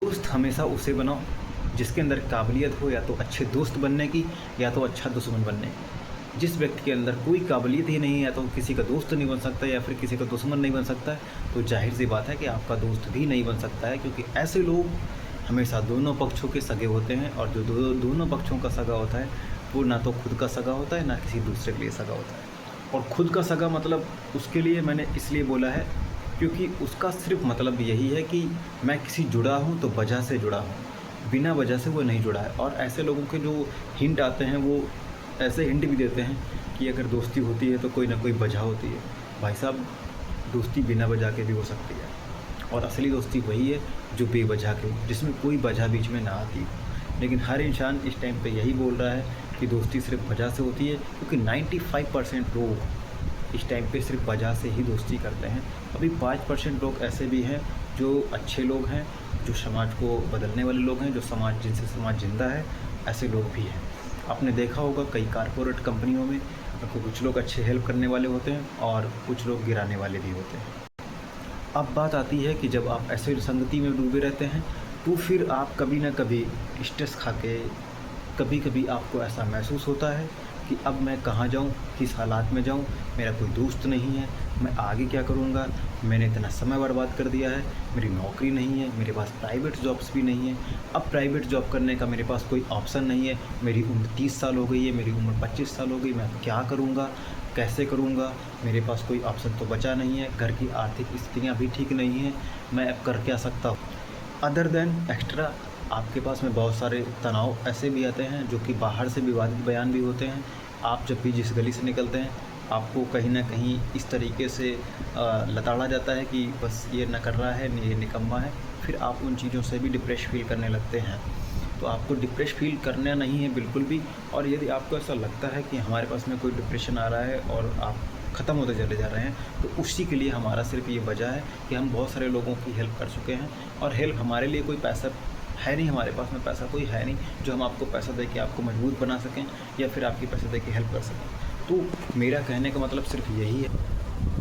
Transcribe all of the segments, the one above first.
दोस्त हमेशा उसे बनाओ जिसके अंदर काबिलियत हो, या तो अच्छे दोस्त बनने की या तो अच्छा दुश्मन बनने की। जिस व्यक्ति के अंदर कोई काबिलियत ही नहीं है, तो किसी का दोस्त नहीं बन सकता या फिर किसी का दुश्मन नहीं बन सकता है, तो जाहिर सी बात है कि आपका दोस्त भी नहीं बन सकता है, क्योंकि ऐसे लोग हमेशा दोनों पक्षों के सगे होते हैं। और जो दोनों पक्षों का सगा होता है वो ना तो खुद का सगा होता है ना किसी दूसरे के लिए सगा होता है। और खुद का सगा मतलब उसके लिए मैंने इसलिए बोला है क्योंकि उसका सिर्फ मतलब यही है कि मैं किसी जुड़ा हूँ तो वजह से जुड़ा हूँ, बिना वजह से वो नहीं जुड़ा है। और ऐसे लोगों के जो हिंट आते हैं वो ऐसे हिंट भी देते हैं कि अगर दोस्ती होती है तो कोई ना कोई वजह होती है। भाई साहब, दोस्ती बिना वजह के भी हो सकती है, और असली दोस्ती वही है जो बेवजह के, जिसमें कोई वजह बीच में ना आती हो। लेकिन हर इंसान इस टाइम पे यही बोल रहा है कि दोस्ती सिर्फ वजह से होती है, क्योंकि 95% लोग इस टाइम पे सिर्फ वजह से ही दोस्ती करते हैं। अभी 5% लोग ऐसे भी हैं जो अच्छे लोग हैं, जो समाज को बदलने वाले लोग हैं, जो समाज जिनसे समाज जिंदा है, ऐसे लोग भी हैं। आपने देखा होगा कई कारपोरेट कंपनियों में कुछ लोग अच्छे हेल्प करने वाले होते हैं और कुछ लोग गिराने वाले भी होते हैं। अब बात आती है कि जब आप ऐसे संगति में डूबे रहते हैं तो फिर आप कभी ना कभी स्ट्रेस खा के, कभी कभी आपको ऐसा महसूस होता है कि अब मैं कहाँ जाऊँ, किस हालात में जाऊँ, मेरा कोई दोस्त नहीं है, मैं आगे क्या करूँगा, मैंने इतना समय बर्बाद कर दिया है, मेरी नौकरी नहीं है, मेरे पास प्राइवेट जॉब्स भी नहीं है, अब प्राइवेट जॉब करने का मेरे पास कोई ऑप्शन नहीं है, मेरी उम्र 30 साल हो गई है, मेरी उम्र 25 साल हो गई, मैं अब क्या करूँगा, कैसे करूँगा, मेरे पास कोई ऑप्शन तो बचा नहीं है, घर की आर्थिक स्थितियाँ भी ठीक नहीं हैं, मैं अब कर क्या सकता हूँ। अदर देन एक्स्ट्रा आपके पास में बहुत सारे तनाव ऐसे भी आते हैं जो कि बाहर से विवादित बयान भी होते हैं। आप जब भी जिस गली से निकलते हैं आपको कहीं ना कहीं इस तरीके से लताड़ा जाता है कि बस ये न कर रहा है, ये निकम्मा है। फिर आप उन चीज़ों से भी डिप्रेस फील करने लगते हैं। तो आपको डिप्रेस फील करना नहीं है बिल्कुल भी। और यदि आपको ऐसा लगता है कि हमारे पास में कोई डिप्रेशन आ रहा है और आप ख़त्म होते चले जा रहे हैं, तो उसी के लिए हमारा सिर्फ ये वजह है कि हम बहुत सारे लोगों की हेल्प कर चुके हैं। और हेल्प हमारे लिए कोई पैसा है नहीं, हमारे पास में पैसा कोई है नहीं जो हम आपको पैसा दे के आपको मजबूत बना सकें या फिर आपकी पैसे दे के हेल्प कर सकें। तो मेरा कहने का मतलब सिर्फ यही है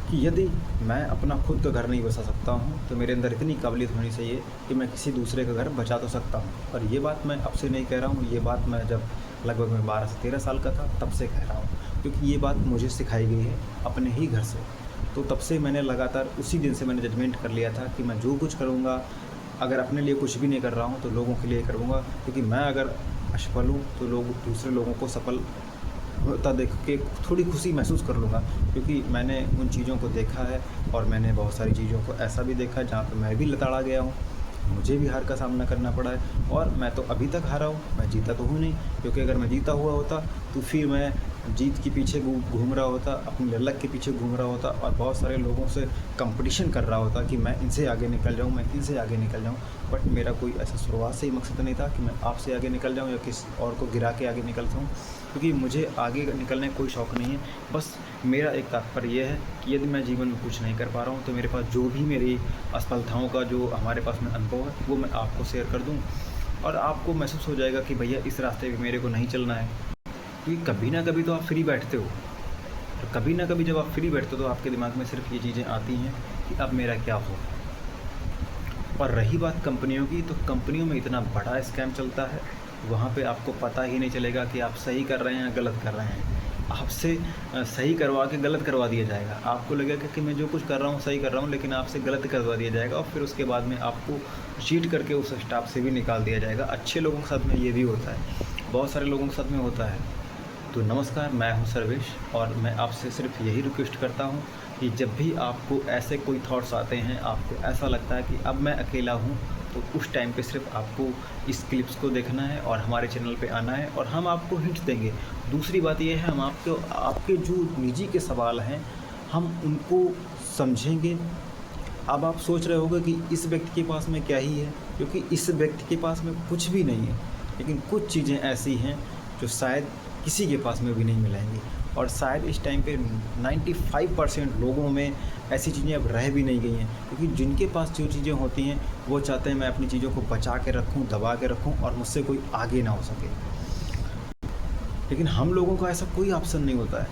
कि यदि मैं अपना खुद का घर नहीं बसा सकता हूँ तो मेरे अंदर इतनी काबिलियत होनी चाहिए कि मैं किसी दूसरे का घर बचा तो सकता हूँ। और ये बात मैं अब से नहीं कह रहा हूँ, ये बात मैं जब लगभग मैं 12 से 13 साल का था तब से कह रहा हूँ, क्योंकि ये बात मुझे सिखाई गई है अपने ही घर से। तो तब से मैंने लगातार उसी दिन से मैंने जजमेंट कर लिया था कि मैं जो कुछ करूँगा, अगर अपने लिए कुछ भी नहीं कर रहा हूँ तो लोगों के लिए करूँगा, क्योंकि मैं अगर असफल हूँ तो लोग दूसरे लोगों को सफल होता देख के थोड़ी खुशी महसूस कर लूँगा। क्योंकि मैंने उन चीज़ों को देखा है और मैंने बहुत सारी चीज़ों को ऐसा भी देखा है जहाँ पे मैं भी लताड़ा गया हूँ, मुझे भी हार का सामना करना पड़ा है। और मैं तो अभी तक हारा हूँ, मैं जीता तो हूँ नहीं, क्योंकि अगर मैं जीता हुआ होता तो फिर मैं जीत के पीछे घूम रहा होता, अपनी ललक के पीछे घूम रहा होता और बहुत सारे लोगों से कंपटीशन कर रहा होता कि मैं इनसे आगे निकल जाऊँ, मैं इनसे आगे निकल जाऊँ। बट मेरा कोई ऐसा शुरुआत से ही मकसद नहीं था कि मैं आपसे आगे निकल जाऊँ या किसी और को गिरा के आगे निकल जाऊँ, क्योंकि मुझे आगे निकलने का कोई शौक़ नहीं है। बस मेरा एक तात्पर्य यह है कि यदि मैं जीवन में कुछ नहीं कर पा रहा हूँ तो मेरे पास जो भी मेरी असफलताओं का जो हमारे पास में अनुभव है वो मैं आपको शेयर कर दूँ, और आपको महसूस हो जाएगा कि भैया इस रास्ते पे मेरे को नहीं चलना है। क्योंकि कभी ना कभी तो आप फ्री बैठते हो, और कभी ना कभी जब आप फ्री बैठते हो तो आपके दिमाग में सिर्फ ये चीज़ें आती हैं कि अब मेरा क्या हो। और रही बात कंपनियों की, तो कंपनियों में इतना बड़ा स्कैम चलता है, वहाँ पे आपको पता ही नहीं चलेगा कि आप सही कर रहे हैं या गलत कर रहे हैं। आपसे सही करवा के गलत करवा दिया जाएगा, आपको लगेगा कि मैं जो कुछ कर रहा हूँ सही कर रहा हूँ, लेकिन आपसे गलत करवा दिया जाएगा और फिर उसके बाद में आपको चीट करके उस स्टाफ से भी निकाल दिया जाएगा। अच्छे लोगों के साथ में ये भी होता है, बहुत सारे लोगों के साथ में होता है। तो नमस्कार, मैं हूं सर्वेश, और मैं आपसे सिर्फ यही रिक्वेस्ट करता हूं कि जब भी आपको ऐसे कोई थॉट्स आते हैं, आपको ऐसा लगता है कि अब मैं अकेला हूं, तो उस टाइम पे सिर्फ आपको इस क्लिप्स को देखना है और हमारे चैनल पे आना है और हम आपको हिंट्स देंगे। दूसरी बात यह है, हम आपके जो निजी के सवाल हैं हम उनको समझेंगे। अब आप सोच रहे होंगे कि इस व्यक्ति के पास में क्या ही है, क्योंकि इस व्यक्ति के पास में कुछ भी नहीं है, लेकिन कुछ चीज़ें ऐसी हैं जो शायद किसी के पास में भी नहीं मिलेंगी। और शायद इस टाइम पे 95% लोगों में ऐसी चीज़ें अब रह भी नहीं गई हैं, क्योंकि जिनके पास जो चीज़ें होती हैं वो चाहते हैं मैं अपनी चीज़ों को बचा के रखूं, दबा के रखूं और मुझसे कोई आगे ना हो सके। लेकिन हम लोगों का ऐसा कोई ऑप्शन नहीं होता है।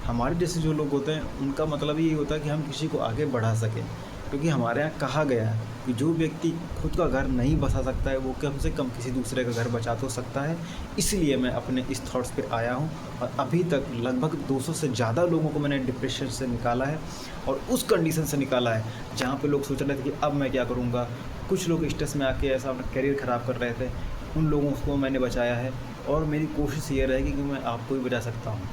हमारे जैसे जो लोग होते हैं उनका मतलब ये होता है कि हम किसी को आगे बढ़ा सकें। क्योंकि हमारे यहाँ कहा गया है कि जो व्यक्ति खुद का घर नहीं बसा सकता है वो कम से कम किसी दूसरे का घर बचा तो सकता है। इसलिए मैं अपने इस थॉट्स पे आया हूँ और अभी तक लगभग 200 से ज़्यादा लोगों को मैंने डिप्रेशन से निकाला है और उस कंडीशन से निकाला है जहाँ पे लोग सोच रहे थे कि अब मैं क्या करूँगा। कुछ लोग स्ट्रेस में आके ऐसा अपना करियर ख़राब कर रहे थे, उन लोगों को मैंने बचाया है और मेरी कोशिश ये रहेगी कि मैं आपको भी बचा सकता हूँ,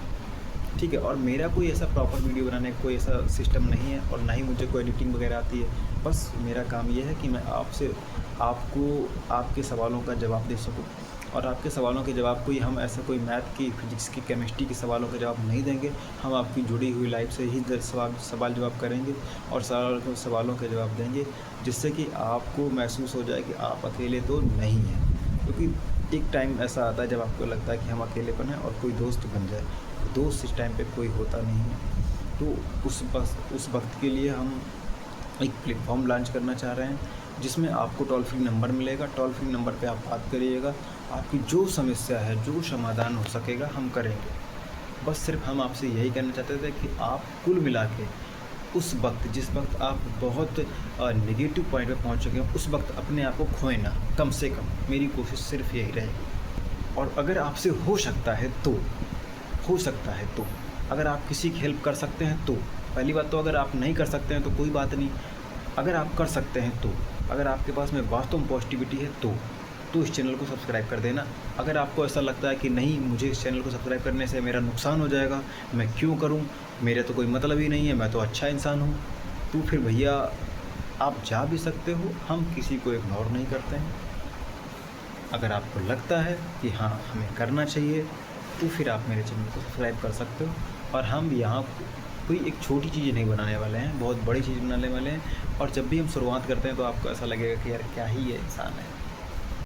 ठीक है। और मेरा कोई ऐसा प्रॉपर वीडियो बनाने का कोई ऐसा सिस्टम नहीं है और ना ही मुझे कोई एडिटिंग वगैरह आती है। बस मेरा काम ये है कि मैं आपको आपके सवालों का जवाब दे सकूं और आपके सवालों के जवाब कोई हम ऐसा कोई मैथ की, फिजिक्स की, केमिस्ट्री के सवालों का जवाब नहीं देंगे। हम आपकी जुड़ी हुई लाइफ से ही सवाल जवाब करेंगे और सवालों के जवाब देंगे, जिससे कि आपको महसूस हो जाए कि आप अकेले तो नहीं हैं। क्योंकि एक टाइम ऐसा आता है जब आपको लगता है कि हम अकेलेपन हैं और कोई दोस्त बन जाए। दोस्त इस टाइम पे कोई होता नहीं है, तो उस वक्त के लिए हम एक प्लेटफॉर्म लॉन्च करना चाह रहे हैं जिसमें आपको टोल फ्री नंबर मिलेगा। टोल फ्री नंबर पे आप बात करिएगा, आपकी जो समस्या है, जो समाधान हो सकेगा हम करेंगे। बस सिर्फ हम आपसे यही कहना चाहते थे कि आप कुल मिला के उस वक्त, जिस वक्त आप बहुत नेगेटिव पॉइंट पे पहुंच चुके हैं, उस वक्त अपने आप को खोए ना, कम से कम। मेरी कोशिश सिर्फ यही रहेगी। और अगर आपसे हो सकता है तो अगर आप किसी की हेल्प कर सकते हैं तो, पहली बात तो अगर आप नहीं कर सकते हैं तो कोई बात नहीं, अगर आप कर सकते हैं तो, अगर आपके पास में वास्तव में पॉजिटिविटी है तो इस चैनल को सब्सक्राइब कर देना। अगर आपको ऐसा लगता है कि नहीं, मुझे इस चैनल को सब्सक्राइब करने से मेरा नुकसान हो जाएगा, मैं क्यों करूं, मेरे तो कोई मतलब ही नहीं है, मैं तो अच्छा इंसान हूं, तो फिर भैया आप जा भी सकते हो। हम किसी को इग्नोर नहीं करते हैं। अगर आपको लगता है कि हाँ हमें करना चाहिए तो फिर आप मेरे चैनल को सब्सक्राइब कर सकते हो। और हम यहाँ कोई एक छोटी चीज़ नहीं बनाने वाले हैं, बहुत बड़ी चीज़ बनाने वाले हैं। और जब भी हम शुरुआत करते हैं तो आपको ऐसा लगेगा कि यार क्या ही ये इंसान है।